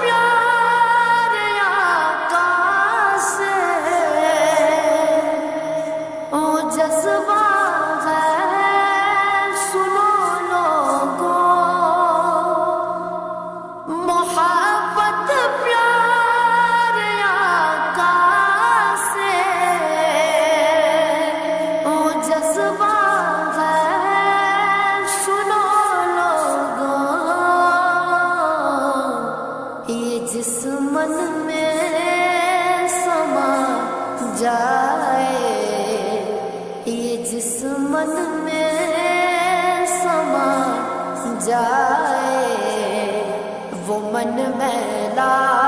پیارے آقا سے او جذبہ ہے سنو لوگوں محبت پیارے آقا سے او جذبہ جس من میں سما جائے یہ جس من میں سما جائے وہ من میلا